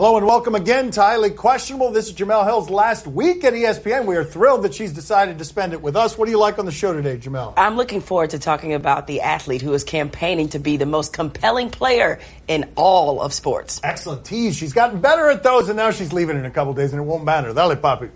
Hello and welcome again to Highly Questionable. This is Jemele Hill's last week at ESPN. We are thrilled that she's decided to spend it with us. What do you like on the show today, Jemele? I'm looking forward to talking about the athlete who is campaigning to be the most compelling player in all of sports. Excellent tease. She's gotten better at those, and now she's leaving in a couple days, and it won't matter. Dale, Papi.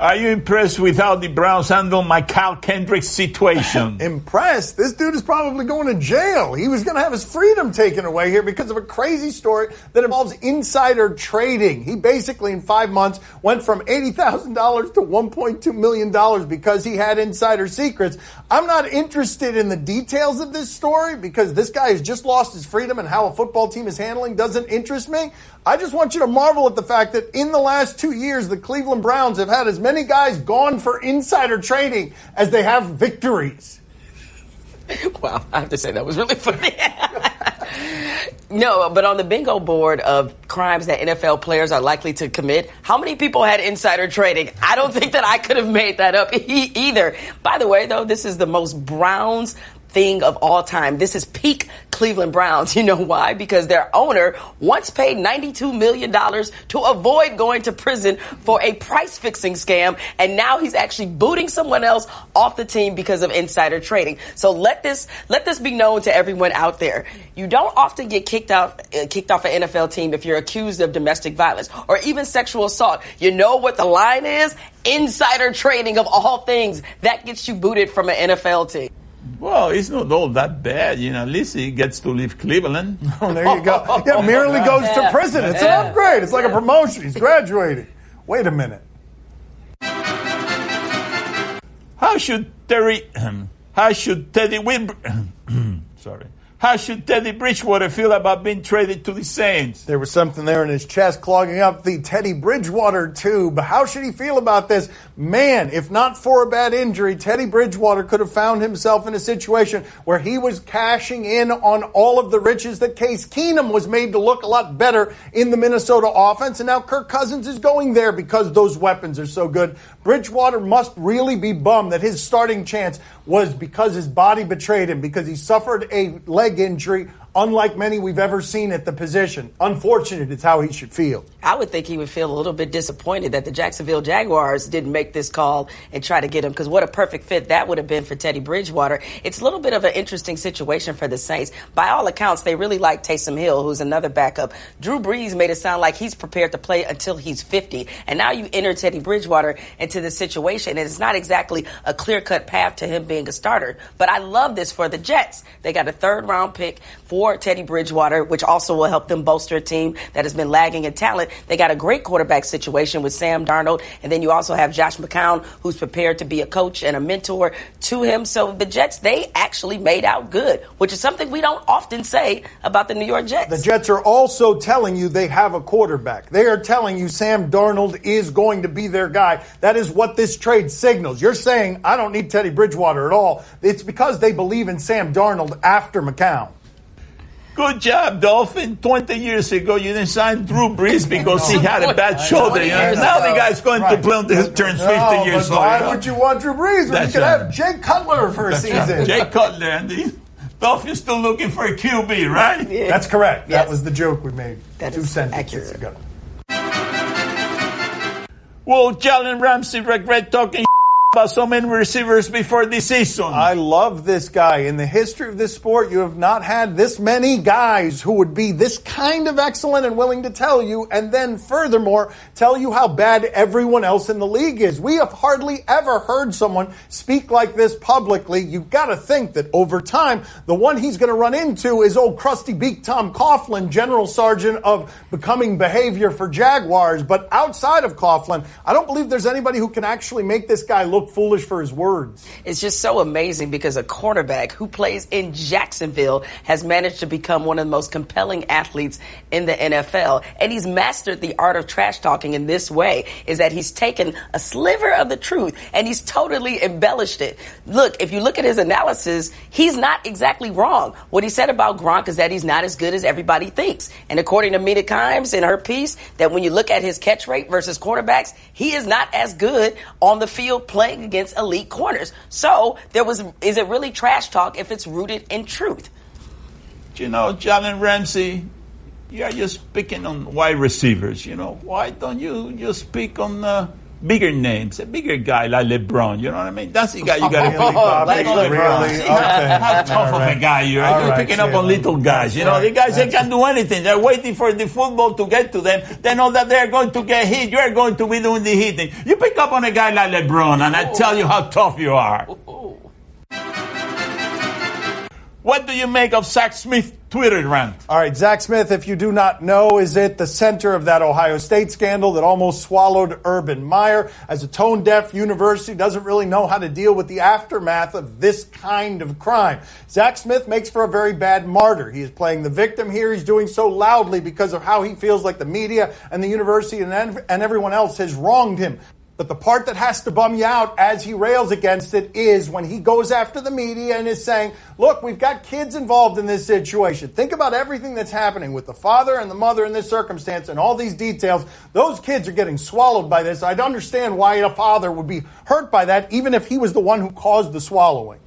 Are you impressed with how the Browns handle my Kyle Kendrick situation? Impressed? This dude is probably going to jail. He was going to have his freedom taken away here because of a crazy story that involves insider trading. He basically, in 5 months, went from $80,000 to $1.2 million because he had insider secrets. I'm not interested in the details of this story because this guy has just lost his freedom, and how a football team is handling doesn't interest me. I just want you to marvel at the fact that in the last 2 years, the Cleveland Browns have had as many guys gone for insider trading as they have victories. Wow, I have to say that was really funny. No, but on the bingo board of crimes that NFL players are likely to commit, how many people had insider trading? I don't think that I could have made that up either. By the way, though, this is the most Browns thing of all time. This is peak Cleveland Browns. You know why? Because their owner once paid $92 million to avoid going to prison for a price-fixing scam, and now he's actually booting someone else off the team because of insider trading. So let this be known to everyone out there. You don't often get kicked off an NFL team if you're accused of domestic violence or even sexual assault. You know what the line is? Insider trading, of all things. That gets you booted from an NFL team. Well, it's not all that bad. You know, at least he gets to leave Cleveland. Oh, there you go. Yeah, merely goes to prison. It's an upgrade. It's like a promotion. He's graduating. Wait a minute. How should Teddy Bridgewater feel about being traded to the Saints? There was something there in his chest clogging up the Teddy Bridgewater tube. How should he feel about this? Man, if not for a bad injury, Teddy Bridgewater could have found himself in a situation where he was cashing in on all of the riches that Case Keenum was made to look a lot better in the Minnesota offense. And now Kirk Cousins is going there because those weapons are so good. Bridgewater must really be bummed that his starting chance was because his body betrayed him, because he suffered a leg injury unlike many we've ever seen at the position. Unfortunate is how he should feel. I would think he would feel a little bit disappointed that the Jacksonville Jaguars didn't make this call and try to get him, because what a perfect fit that would have been for Teddy Bridgewater. It's a little bit of an interesting situation for the Saints. By all accounts, they really like Taysom Hill, who's another backup. Drew Brees made it sound like he's prepared to play until he's 50. And now you enter Teddy Bridgewater into this situation, and it's not exactly a clear-cut path to him being a starter. But I love this for the Jets. They got a third-round pick for Teddy Bridgewater, which also will help them bolster a team that has been lagging in talent. They got a great quarterback situation with Sam Darnold, and then you also have Josh McCown, who's prepared to be a coach and a mentor to him. So the Jets, they actually made out good, which is something we don't often say about the New York Jets. The Jets are also telling you they have a quarterback. They are telling you Sam Darnold is going to be their guy. That is what this trade signals. You're saying, I don't need Teddy Bridgewater at all. It's because they believe in Sam Darnold after McCown. Good job, Dolphin. 20 years ago, you didn't sign Drew Brees because he had a bad shoulder. Now the guy's going to play until he turns 50 years old. Why would you want Drew Brees when you could have Jay Cutler for a season? Right. Jay Cutler, and the Dolphins still looking for a QB, right? Yeah. That's correct. Yes. That was the joke we made that 2 sentences accurate. ago. Will Jalen Ramsey regret talking about so many receivers before this season? I love this guy. In the history of this sport, you have not had this many guys who would be this kind of excellent and willing to tell you, and then furthermore, tell you how bad everyone else in the league is. We have hardly ever heard someone speak like this publicly. You've got to think that over time, the one he's going to run into is old crusty beak Tom Coughlin, General Sergeant of Becoming Behavior for Jaguars. But outside of Coughlin, I don't believe there's anybody who can actually make this guy look foolish for his words. It's just so amazing because a quarterback who plays in Jacksonville has managed to become one of the most compelling athletes in the NFL. And he's mastered the art of trash talking in this way, is that he's taken a sliver of the truth and he's totally embellished it. Look, if you look at his analysis, he's not exactly wrong. What he said about Gronk is that he's not as good as everybody thinks. And according to Mina Kimes in her piece, that when you look at his catch rate versus quarterbacks, he is not as good on the field playing against elite corners. So is it really trash talk if it's rooted in truth? You know, Jalen Ramsey, you are just picking on wide receivers. Why don't you just pick on bigger names, a bigger guy like LeBron? You know what I mean? That's the guy you got to pick up. Really? How tough of a guy you are. You're picking up on little guys. The guys, they can't do anything. They're waiting for the football to get to them. They know that they're going to get hit. You're going to be doing the hitting. You pick up on a guy like LeBron, and I tell you how tough you are. What do you make of Zach Smith's Twitter rant? All right, Zach Smith, if you do not know, is at the center of that Ohio State scandal that almost swallowed Urban Meyer. As a tone-deaf university, doesn't really know how to deal with the aftermath of this kind of crime. Zach Smith makes for a very bad martyr. He is playing the victim here. He's doing so loudly because of how he feels like the media and the university and everyone else has wronged him. But the part that has to bum you out as he rails against it is when he goes after the media and is saying, look, we've got kids involved in this situation. Think about everything that's happening with the father and the mother in this circumstance and all these details. Those kids are getting swallowed by this. I'd understand why a father would be hurt by that, even if he was the one who caused the swallowing.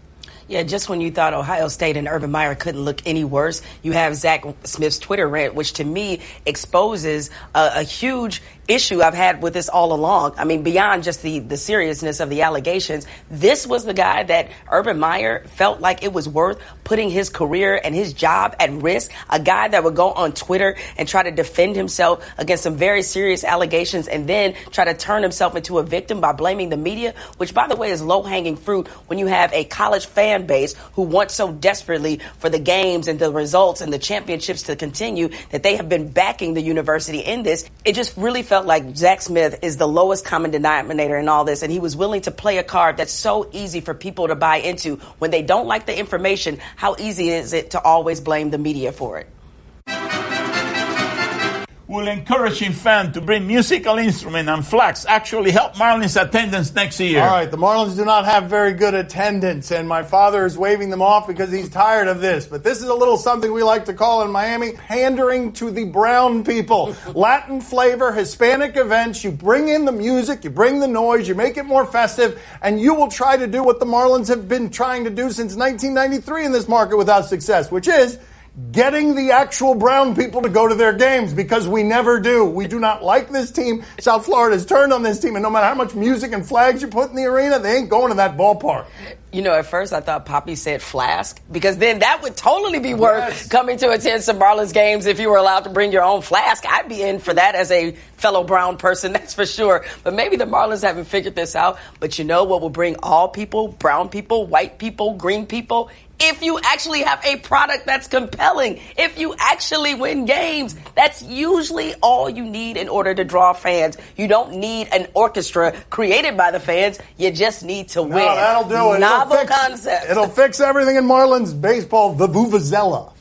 Yeah, just when you thought Ohio State and Urban Meyer couldn't look any worse, you have Zach Smith's Twitter rant, which to me exposes a huge issue I've had with this all along. I mean, beyond just the seriousness of the allegations, this was the guy that Urban Meyer felt like it was worth putting his career and his job at risk, a guy that would go on Twitter and try to defend himself against some very serious allegations and then try to turn himself into a victim by blaming the media, which, by the way, is low-hanging fruit when you have a college fan base who wants so desperately for the games and the results and the championships to continue that they have been backing the university in this. It just really felt like Zach Smith is the lowest common denominator in all this, and he was willing to play a card that's so easy for people to buy into. When they don't like the information, how easy is it to always blame the media for it? Will encouraging fans to bring musical instrument and flags actually help Marlins attendance next year? All right, the Marlins do not have very good attendance, and my father is waving them off because he's tired of this. But this is a little something we like to call in Miami pandering to the brown people. Latin flavor, Hispanic events, you bring in the music, you bring the noise, you make it more festive, and you will try to do what the Marlins have been trying to do since 1993 in this market without success, which is getting the actual brown people to go to their games, because we never do. We do not like this team. South Florida's turned on this team, and no matter how much music and flags you put in the arena, they ain't going to that ballpark. At first I thought Papi said flask, because then that would totally be worth coming to attend some Marlins games if you were allowed to bring your own flask. I'd be in for that as a fellow brown person, that's for sure. But maybe the Marlins haven't figured this out. But you know what will bring all people, brown people, white people, green people? If you actually have a product that's compelling, if you actually win games, that's usually all you need in order to draw fans. You don't need an orchestra created by the fans. You just need to win. No, that'll do it. Novel concept. It'll fix everything in Marlins baseball, the Vuvuzela.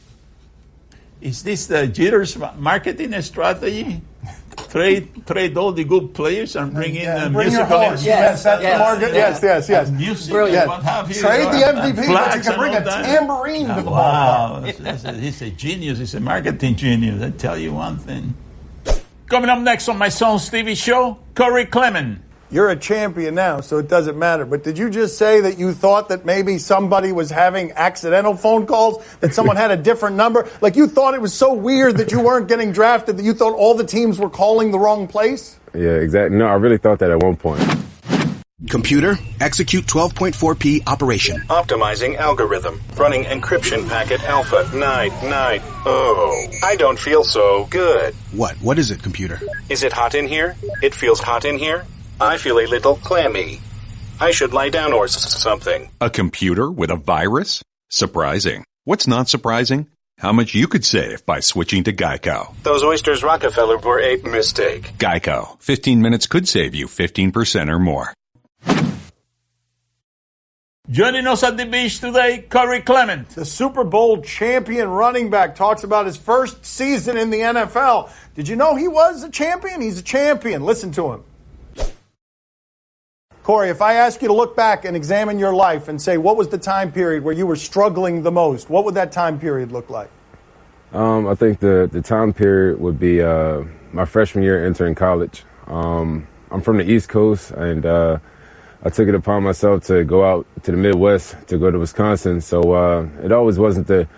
Is this the Jeter's marketing strategy? Trade all the good players and bring in musical instruments. Yes, that's the market. Yes. Music. Brilliant. What have you. Trade the MVP, but you can bring a tambourine to the ball. Wow, he's a genius. He's a marketing genius. I tell you one thing. Coming up next on my son's TV show, Corey Clement. You're a champion now, so it doesn't matter. But did you just say that you thought that maybe somebody was having accidental phone calls, that someone had a different number? Like you thought it was so weird that you weren't getting drafted that you thought all the teams were calling the wrong place? Yeah, exactly. No, I really thought that at one point. Computer, execute 12.4p operation. Optimizing algorithm. Running encryption packet alpha 990. Oh, I don't feel so good. What is it, computer? Is it hot in here? It feels hot in here. I feel a little clammy. I should lie down or something. A computer with a virus? Surprising. What's not surprising? How much you could save by switching to Geico. Those oysters Rockefeller were a mistake. Geico. 15 minutes could save you 15% or more. Joining us at the beach today, Corey Clement. The Super Bowl champion running back talks about his first season in the NFL. Did you know he was a champion? He's a champion. Listen to him. Corey, if I ask you to look back and examine your life and say, what was the time period where you were struggling the most? What would that time period look like? I think the time period would be my freshman year entering college. I'm from the East Coast, and I took it upon myself to go out to the Midwest, to go to Wisconsin. So it always wasn't the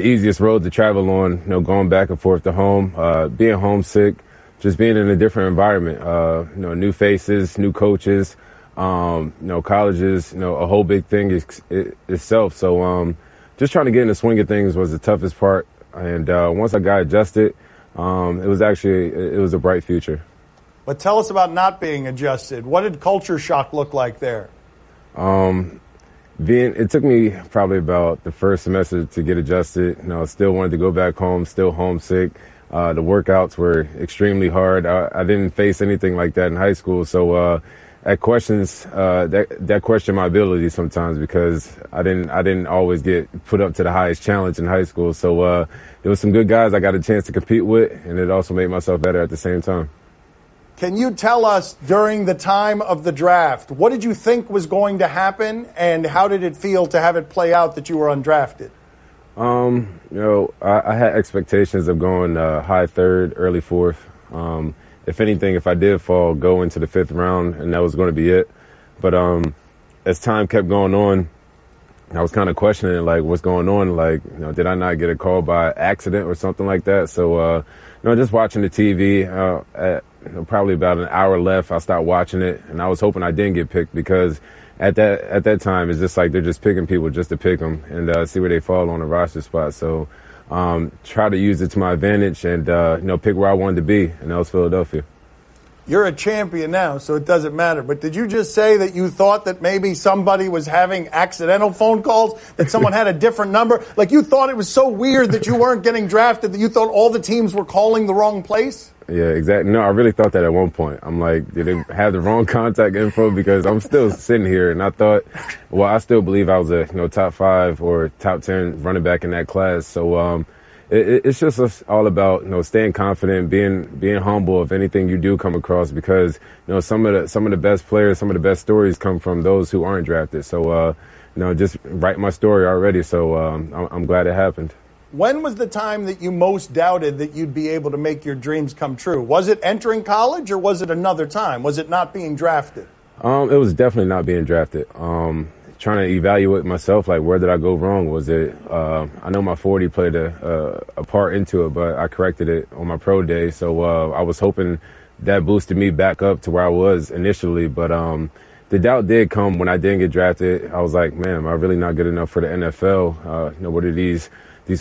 easiest road to travel on, going back and forth to home, being homesick, just being in a different environment, new faces, new coaches, colleges, a whole big thing itself. So just trying to get in the swing of things was the toughest part. And once I got adjusted, it was a bright future. But tell us about not being adjusted. What did culture shock look like there? It took me probably about the first semester to get adjusted. Still wanted to go back home, still homesick. The workouts were extremely hard. I didn't face anything like that in high school, so that questioned my ability sometimes because I didn't always get put up to the highest challenge in high school. So there was some good guys I got a chance to compete with, and it also made myself better at the same time. Can you tell us during the time of the draft, what did you think was going to happen, and how did it feel to have it play out that you were undrafted? I had expectations of going high third, early fourth. If anything, if I did fall, go into the fifth round, and that was going to be it. But as time kept going on, I was kind of questioning, what's going on? Did I not get a call by accident or something like that? So, just watching the TV, at probably about an hour left, I stopped watching it, and I was hoping I didn't get picked because at that time, it's just like they're just picking people just to pick them and see where they fall on the roster spot. So try to use it to my advantage and, pick where I wanted to be, and that was Philadelphia. You're a champion now, so it doesn't matter. But did you just say that you thought that maybe somebody was having accidental phone calls, that someone had a different number? You thought it was so weird that you weren't getting drafted that you thought all the teams were calling the wrong place? Yeah, exactly. No, I really thought that at one point. I'm like, did they have the wrong contact info? Because I'm still sitting here, and I thought, I still believe I was a top 5 or top 10 running back in that class. So it's just all about staying confident, being humble of anything you do come across, because some of the best players, some of the best stories come from those who aren't drafted. So just write my story already. So I'm glad it happened. When was the time that you most doubted that you'd be able to make your dreams come true? Was it entering college, or was it another time? Was it not being drafted? It was definitely not being drafted. Trying to evaluate myself, where did I go wrong? Was it, I know my 40 played a part into it, but I corrected it on my pro day. So I was hoping that boosted me back up to where I was initially. But the doubt did come when I didn't get drafted. I was like, man, am I really not good enough for the NFL? What do these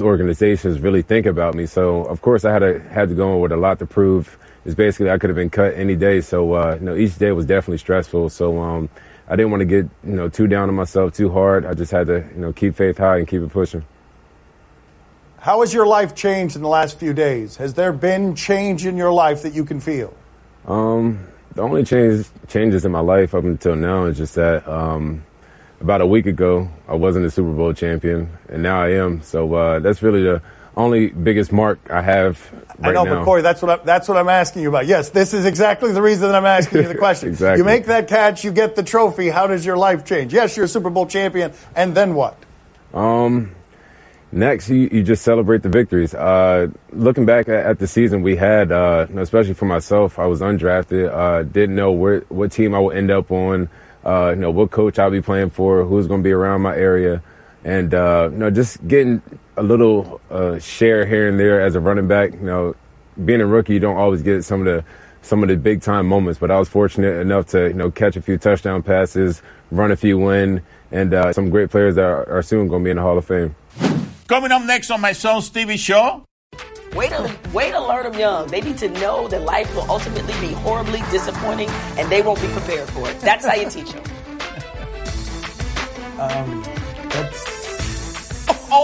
organizations really think about me? So, of course, I had to go in with a lot to prove. It's basically I could have been cut any day. So, each day was definitely stressful. So, I didn't want to get, too down on myself too hard. I just had to, keep faith high and keep it pushing. How has your life changed in the last few days? Has there been change in your life that you can feel? The only changes in my life up until now is just that about a week ago, I wasn't a Super Bowl champion, and now I am. So that's really the only biggest mark I have right now. I know, but Corey, that's what I'm asking you about. Yes, this is exactly the reason that I'm asking you the question. Exactly. You make that catch, you get the trophy. How does your life change? Yes, you're a Super Bowl champion, and then what? Next, you just celebrate the victories. Looking back at the season we had, especially for myself, I was undrafted. Didn't know what team I would end up on. What coach I'll be playing for, who's going to be around my area, and just getting a little share here and there as a running back. Being a rookie, you don't always get some of the big time moments, but I was fortunate enough to catch a few touchdown passes, run a few in, and some great players that are soon going to be in the Hall of Fame. Coming up next on my son's TV show. Way to learn them young. They need to know that life will ultimately be horribly disappointing, and they won't be prepared for it. That's how you teach them.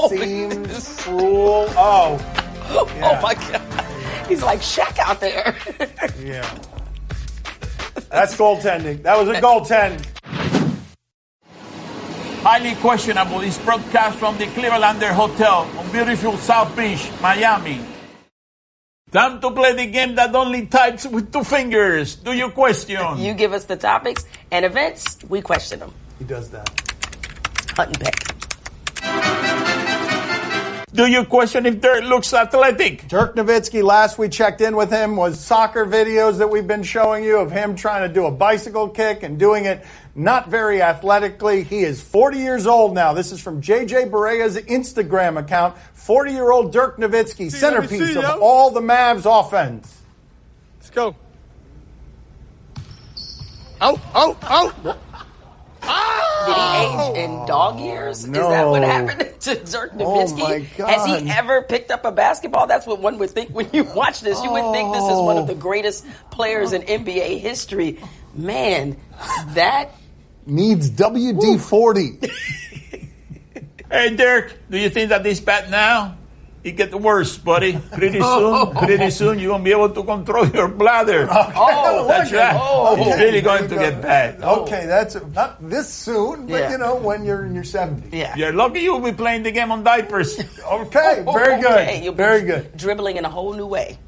Seems cruel. Oh. Yeah. Oh, my God. He's like Shaq out there. Yeah. That's goaltending. That was a goaltend. Highly questionable is broadcast from the Clevelander Hotel on beautiful South Beach, Miami. Time to play the game that only types with 2 fingers. Do you question? You give us the topics and events, we question them. He does that. Hunt and peck. Do you question if Dirk looks athletic? Dirk Nowitzki, last we checked in with him was soccer videos that we've been showing you of him trying to do a bicycle kick and doing it not very athletically. He is 40 years old now. This is from J.J. Barea's Instagram account. 40-year-old Dirk Nowitzki, centerpiece of all the Mavs offense. Let's go. Oh. Did he age in dog years? No. Is that what happened to Dirk Nowitzki? Oh, my God. Has he ever picked up a basketball? That's what one would think when you watch this. You would think this is one of the greatest players in NBA history. Man, that needs WD-40. Hey, Dirk, do you think that this bad now? It gets worse, buddy. Pretty soon, you're going to be able to control your bladder. Oh, that's right. It's really going to get bad. Okay, that's not this soon, but when you're in your 70s. Yeah. You're lucky you'll be playing the game on diapers. Okay, very good. Okay, you'll be very good. Dribbling in a whole new way.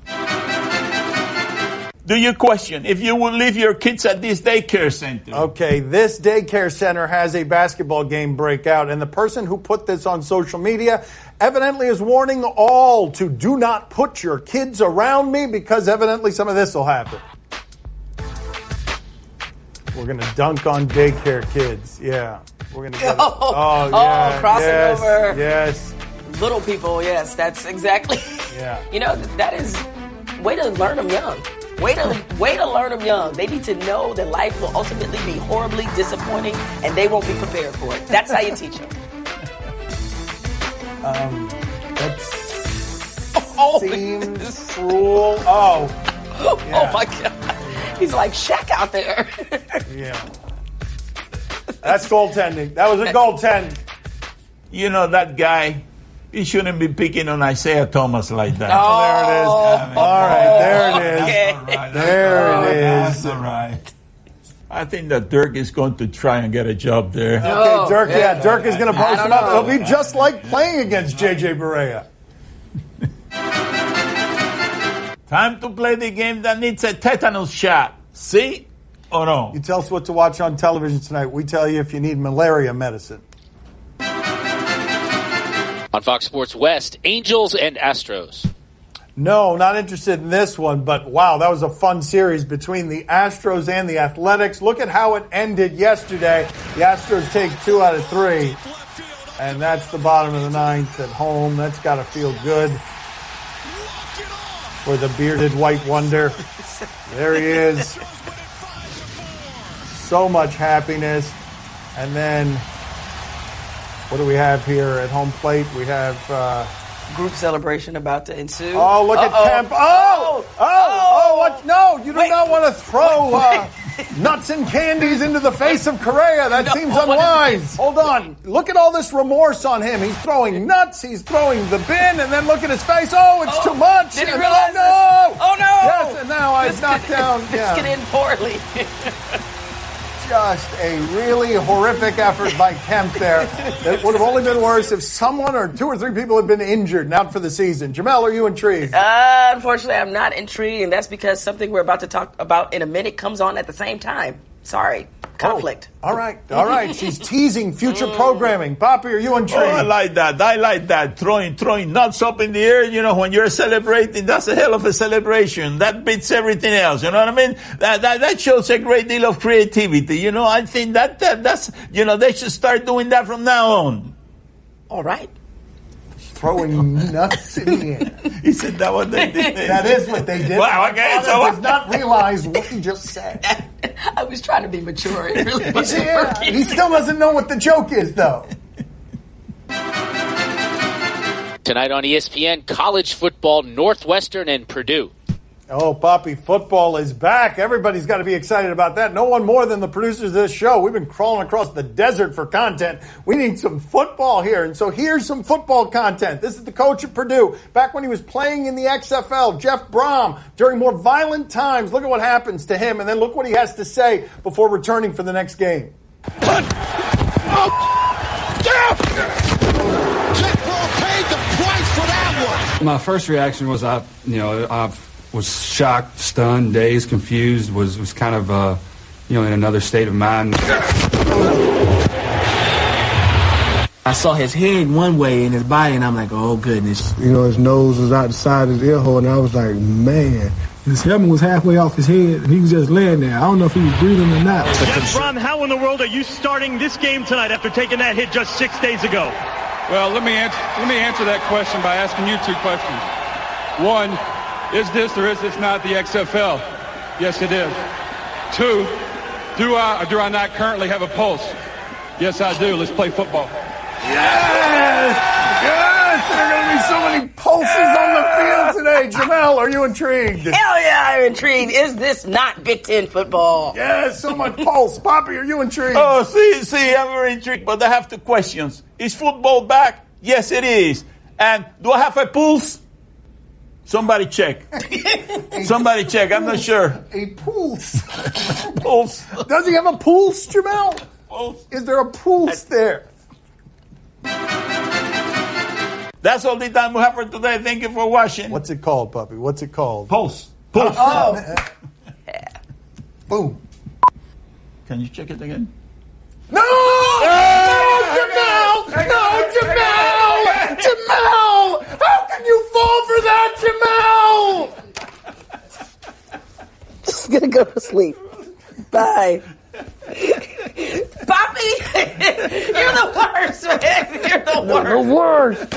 Do you question if you will leave your kids at this daycare center? Okay, this daycare center has a basketball game breakout, and the person who put this on social media evidently is warning all to do not put your kids around me because evidently some of this will happen. We're going to dunk on daycare kids. Yeah. We're going to get crossing over. Yes. Little people, yes, that's exactly. Yeah. That is way to learn them young. Way to learn them young. They need to know that life will ultimately be horribly disappointing, and they won't be prepared for it. That's how you teach them. That seems cruel. Oh. Yeah. Oh my God. He's like Shaq out there. Yeah. That's goaltending. That was a goaltend. You know, that guy, he shouldn't be picking on Isaiah Thomas like that. Oh, there it is. All right, there it is. Okay. There it is. All right. I think that Dirk is going to try and get a job there. Okay, Dirk, Dirk is going to post him up. It'll be just like playing against J.J. Barea. Time to play the game that needs a tetanus shot. See or no? You tell us what to watch on television tonight. We tell you if you need malaria medicine. On Fox Sports West, Angels and Astros. No, not interested in this one, but wow, that was a fun series between the Astros and the Athletics. Look at how it ended yesterday. The Astros take 2 out of 3, and that's the bottom of the 9th at home. That's got to feel good for the bearded white wonder. There he is. So much happiness. And then, what do we have here at home plate? We have Group celebration about to ensue. Oh, look at Kemp. What? No, you do not want to throw nuts and candies into the face of Correa. That seems unwise. Hold on. Look at all this remorse on him. He's throwing nuts. He's throwing the bin. And then look at his face. Oh, it's too much. Did he realize this? Oh, no. Yes, and now I've knocked down. This could end poorly. Just a really horrific effort by Kemp there. It would have only been worse if someone or 2 or 3 people had been injured and out for the season. Jamel, are you intrigued? Unfortunately, I'm not intrigued, and that's because something we're about to talk about in a minute comes on at the same time. Sorry. Conflict. Oh, all right. She's teasing future programming. Papi, are you intrigued? Oh, I like that. Throwing nuts up in the air, when you're celebrating, that's a hell of a celebration. That beats everything else. You know what I mean? That shows a great deal of creativity. I think that's, they should start doing that from now on. All right. Throwing nuts in the air. Isn't that what they did? That is what they did. Well, okay, so does not realize what he just said. I was trying to be mature. It really wasn't working. He still doesn't know what the joke is, though. Tonight on ESPN, college football, Northwestern and Purdue. Oh, Papi, football is back. Everybody's got to be excited about that. No one more than the producers of this show. We've been crawling across the desert for content. We need some football here. And so here's some football content. This is the coach of Purdue. Back when he was playing in the XFL, Jeff Brom, during more violent times. Look at what happens to him. And then look what he has to say before returning for the next game. Jeff Brom paid the price for that one. My first reaction was I was shocked, stunned, dazed, confused, was kind of, in another state of mind. I saw his head one way and his body, and I'm like, oh, goodness. You know, his nose was out the side of his ear hole, and I was like, man. His helmet was halfway off his head, and he was just laying there. I don't know if he was breathing or not. Jeff Brom, how in the world are you starting this game tonight after taking that hit just 6 days ago? Well, let me answer that question by asking you 2 questions. One, is this or is this not the XFL? Yes, it is. 2, do I or do I not currently have a pulse? Yes, I do. Let's play football. Yes! Yes! There are going to be so many pulses on the field today. Jemele, are you intrigued? Hell yeah, I'm intrigued. Is this not Big Ten football? Yes, so much pulse. Papi, are you intrigued? Oh, see, I'm very intrigued, but I have 2 questions. Is football back? Yes, it is. And do I have a pulse? Somebody check. Somebody check. I'm not sure. A pulse. Pulse. Does he have a pulse, Jemele? Pulse. Is there a pulse there? That's all the time we have for today. Thank you for watching. What's it called, Papi? What's it called? Pulse. Pulse. Boom. Can you check it again? No! Jemele! No, Jemele! Jemele! How can you fall for that, Jemele? Just gonna go to sleep. Bye. Papi, you're the worst, man. You're the worst.